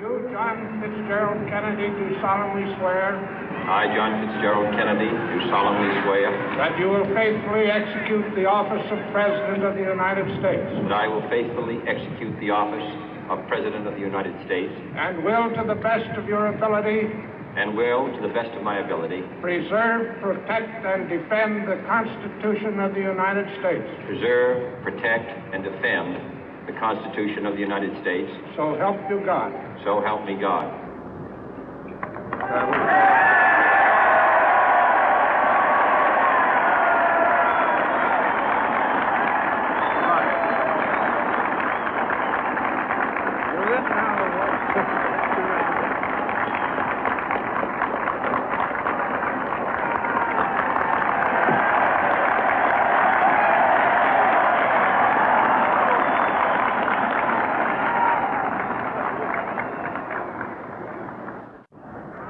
You, John Fitzgerald Kennedy, do solemnly swear. I, John Fitzgerald Kennedy, do solemnly swear. That you will faithfully execute the office of President of the United States. That I will faithfully execute the office of President of the United States. And will, to the best of your ability. And will, to the best of my ability. Preserve, protect, and defend the Constitution of the United States. Preserve, protect, and defend the Constitution of the United States. So help you God. So help me God.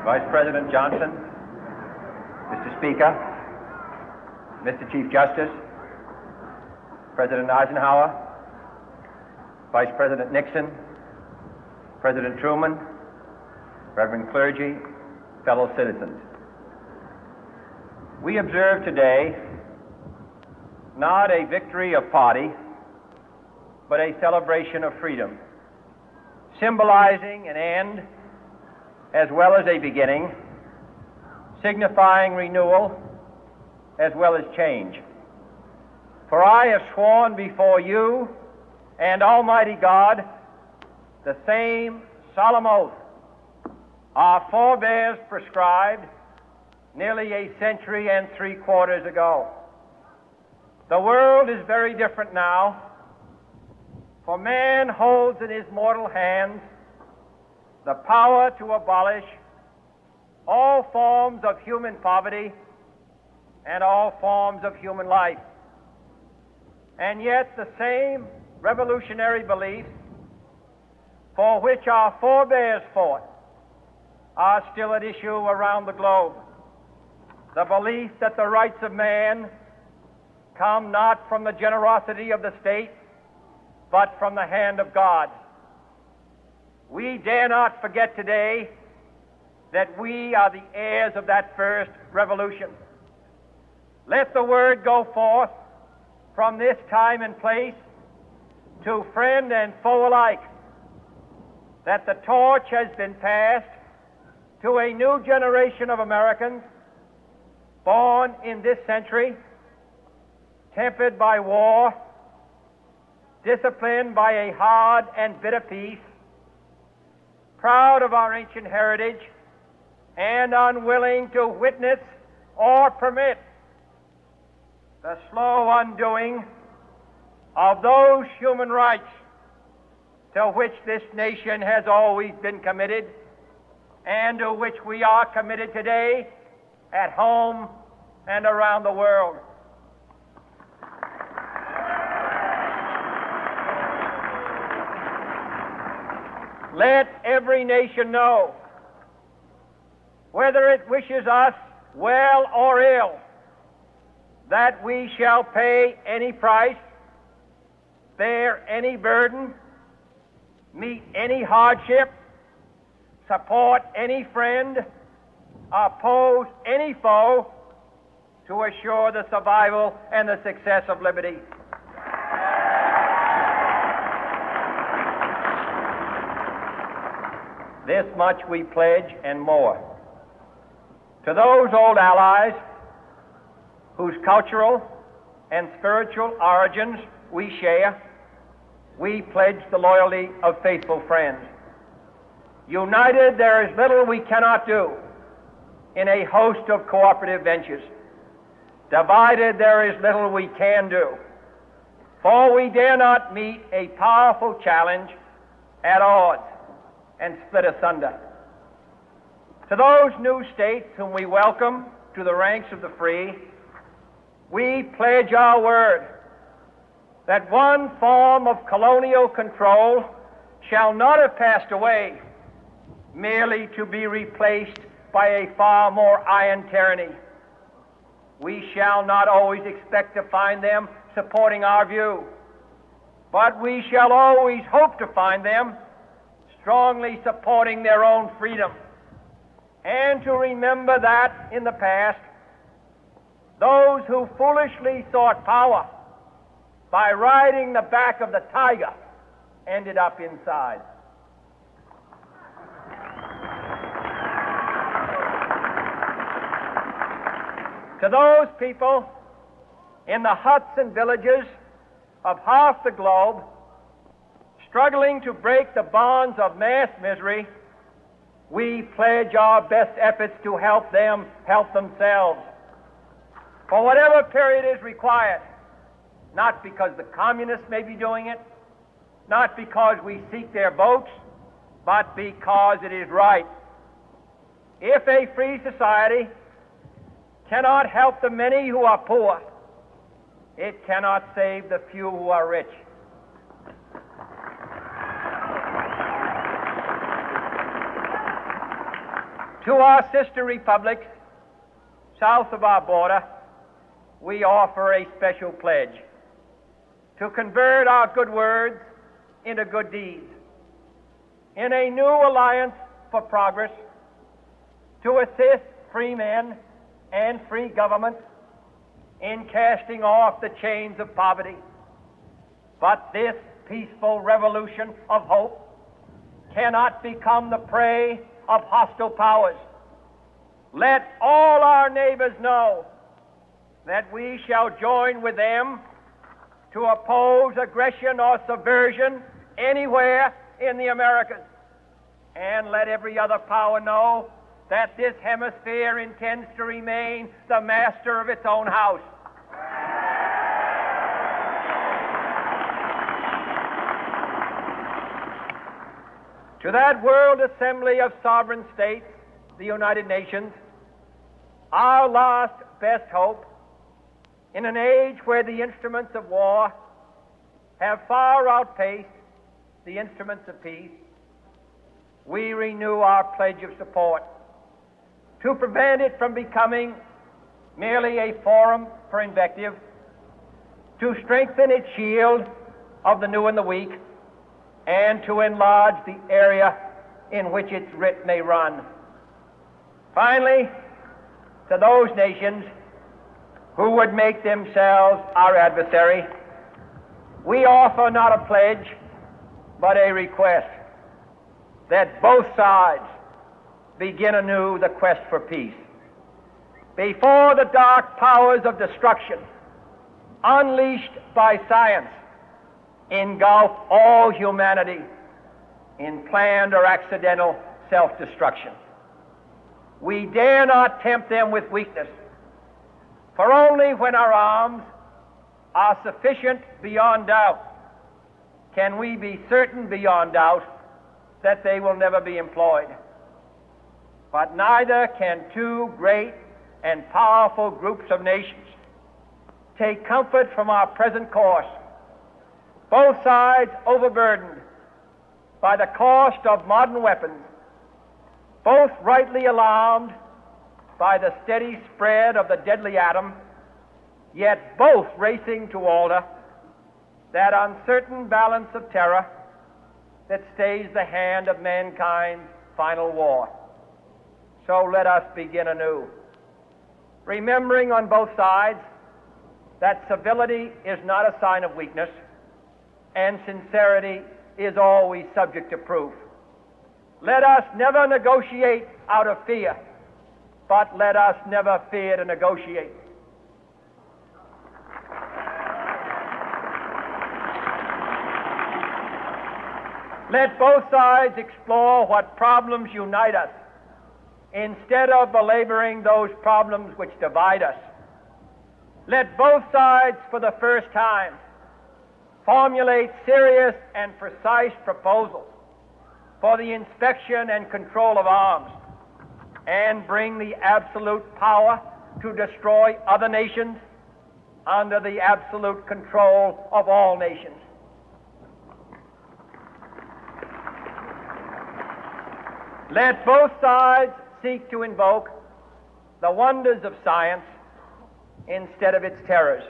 Vice President Johnson, Mr. Speaker, Mr. Chief Justice, President Eisenhower, Vice President Nixon, President Truman, Reverend clergy, fellow citizens. We observe today not a victory of party, but a celebration of freedom, symbolizing an end as well as a beginning, signifying renewal as well as change. For I have sworn before you and Almighty God the same solemn oath our forebears prescribed nearly a century and 3/4 ago. The world is very different now, for man holds in his mortal hands the power to abolish all forms of human poverty and all forms of human life. And yet the same revolutionary beliefs for which our forebears fought are still at issue around the globe. The belief that the rights of man come not from the generosity of the state, but from the hand of God. We dare not forget today that we are the heirs of that first revolution. Let the word go forth from this time and place to friend and foe alike that the torch has been passed to a new generation of Americans born in this century, tempered by war, disciplined by a hard and bitter peace, proud of our ancient heritage, and unwilling to witness or permit the slow undoing of those human rights to which this nation has always been committed and to which we are committed today at home and around the world. Let every nation know, whether it wishes us well or ill, that we shall pay any price, bear any burden, meet any hardship, support any friend, oppose any foe to assure the survival and the success of liberty. This much we pledge and more. To those old allies whose cultural and spiritual origins we share, we pledge the loyalty of faithful friends. United, there is little we cannot do in a host of cooperative ventures. Divided, there is little we can do, for we dare not meet a powerful challenge at odds and split asunder. To those new states whom we welcome to the ranks of the free, we pledge our word that one form of colonial control shall not have passed away merely to be replaced by a far more iron tyranny. We shall not always expect to find them supporting our view, but we shall always hope to find them strongly supporting their own freedom, and to remember that in the past, those who foolishly sought power by riding the back of the tiger ended up inside. To those people in the huts and villages of half the globe struggling to break the bonds of mass misery, we pledge our best efforts to help them help themselves for whatever period is required, not because the communists may be doing it, not because we seek their votes, but because it is right. If a free society cannot help the many who are poor, it cannot save the few who are rich. To our sister republics south of our border, we offer a special pledge to convert our good words into good deeds, in a new alliance for progress, to assist free men and free governments in casting off the chains of poverty. But this peaceful revolution of hope cannot become the prey of hostile powers. Let all our neighbors know that we shall join with them to oppose aggression or subversion anywhere in the Americas. And let every other power know that this hemisphere intends to remain the master of its own house. To that world assembly of sovereign states, the United Nations, our last best hope, in an age where the instruments of war have far outpaced the instruments of peace, we renew our pledge of support to prevent it from becoming merely a forum for invective, to strengthen its shield of the new and the weak, and to enlarge the area in which its writ may run. Finally, to those nations who would make themselves our adversary, we offer not a pledge, but a request that both sides begin anew the quest for peace. Before the dark powers of destruction, unleashed by science, engulf all humanity in planned or accidental self-destruction, we dare not tempt them with weakness, for only when our arms are sufficient beyond doubt can we be certain beyond doubt that they will never be employed. But neither can two great and powerful groups of nations take comfort from our present course, both sides overburdened by the cost of modern weapons, both rightly alarmed by the steady spread of the deadly atom, yet both racing to alter that uncertain balance of terror that stays the hand of mankind's final war. So let us begin anew, remembering on both sides that civility is not a sign of weakness, and sincerity is always subject to proof. Let us never negotiate out of fear, but let us never fear to negotiate. Let both sides explore what problems unite us, instead of belaboring those problems which divide us. Let both sides, for the first time, formulate serious and precise proposals for the inspection and control of arms, and bring the absolute power to destroy other nations under the absolute control of all nations. Let both sides seek to invoke the wonders of science instead of its terrors.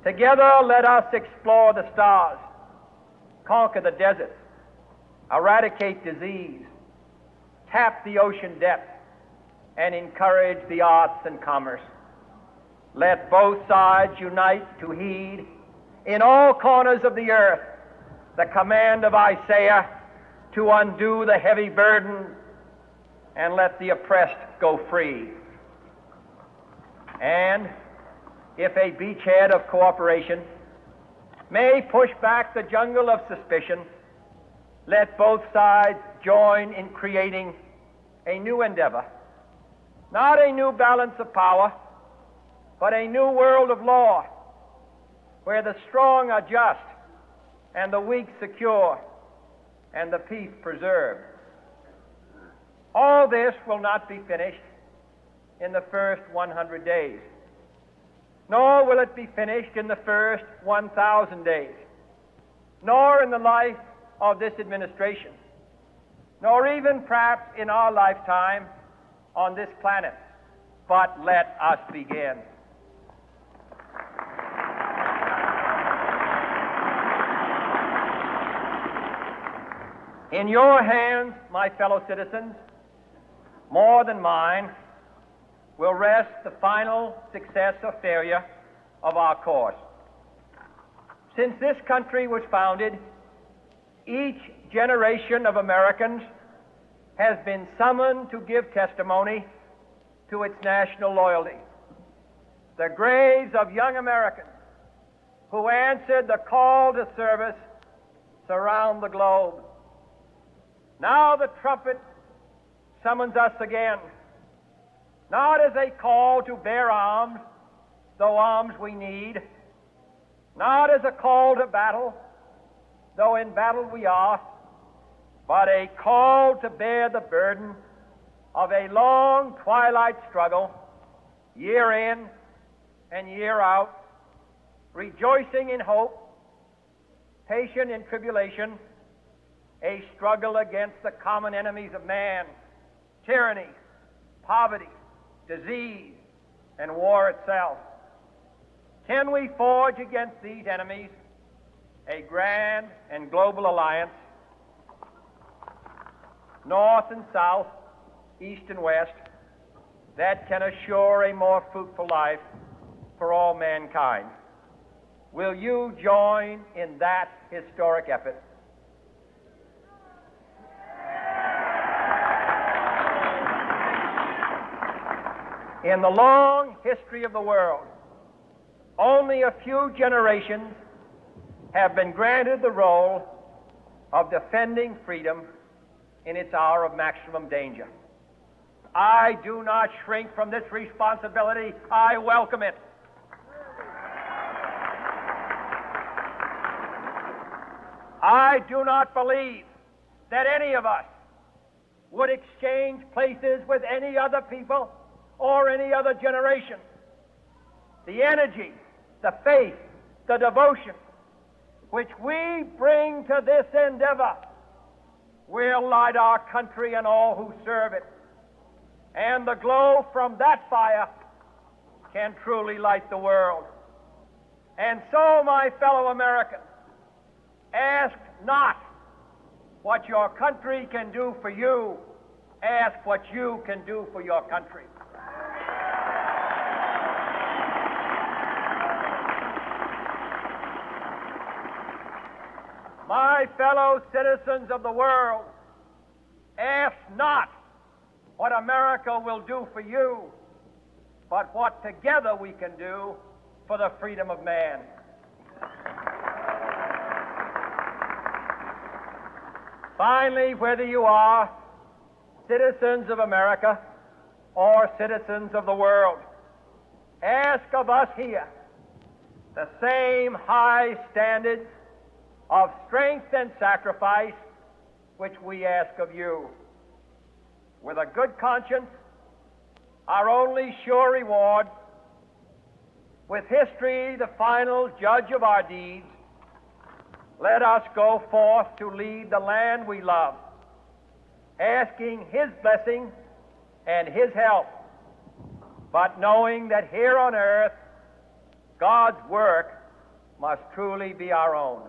Together, let us explore the stars, conquer the deserts, eradicate disease, tap the ocean depths, and encourage the arts and commerce. Let both sides unite to heed in all corners of the earth the command of Isaiah to undo the heavy burden and let the oppressed go free. And if a beachhead of cooperation may push back the jungle of suspicion, let both sides join in creating a new endeavor, not a new balance of power, but a new world of law, where the strong are just and the weak secure and the peace preserved. All this will not be finished in the first 100 days, nor will it be finished in the first 1,000 days, nor in the life of this administration, nor even perhaps in our lifetime on this planet. But let us begin. In your hands, my fellow citizens, more than mine, will rest the final success or failure of our course. Since this country was founded, each generation of Americans has been summoned to give testimony to its national loyalty. The graves of young Americans who answered the call to service surround the globe. Now the trumpet summons us again, not as a call to bear arms, though arms we need, not as a call to battle, though in battle we are, but a call to bear the burden of a long twilight struggle, year in and year out, rejoicing in hope, patient in tribulation, a struggle against the common enemies of man, tyranny, poverty, disease, and war itself. Can we forge against these enemies a grand and global alliance, north and south, east and west, that can assure a more fruitful life for all mankind? Will you join in that historic effort? In the long history of the world, only a few generations have been granted the role of defending freedom in its hour of maximum danger. I do not shrink from this responsibility. I welcome it. I do not believe that any of us would exchange places with any other people or any other generation. The energy, the faith, the devotion which we bring to this endeavor will light our country and all who serve it. And the glow from that fire can truly light the world. And so, my fellow Americans, ask not what your country can do for you, ask what you can do for your country. My fellow citizens of the world, ask not what America will do for you, but what together we can do for the freedom of man. Finally, whether you are citizens of America or citizens of the world, ask of us here the same high standards of strength and sacrifice which we ask of you. With a good conscience, our only sure reward, with history the final judge of our deeds, let us go forth to lead the land we love, asking His blessing and His help, but knowing that here on earth God's work must truly be our own.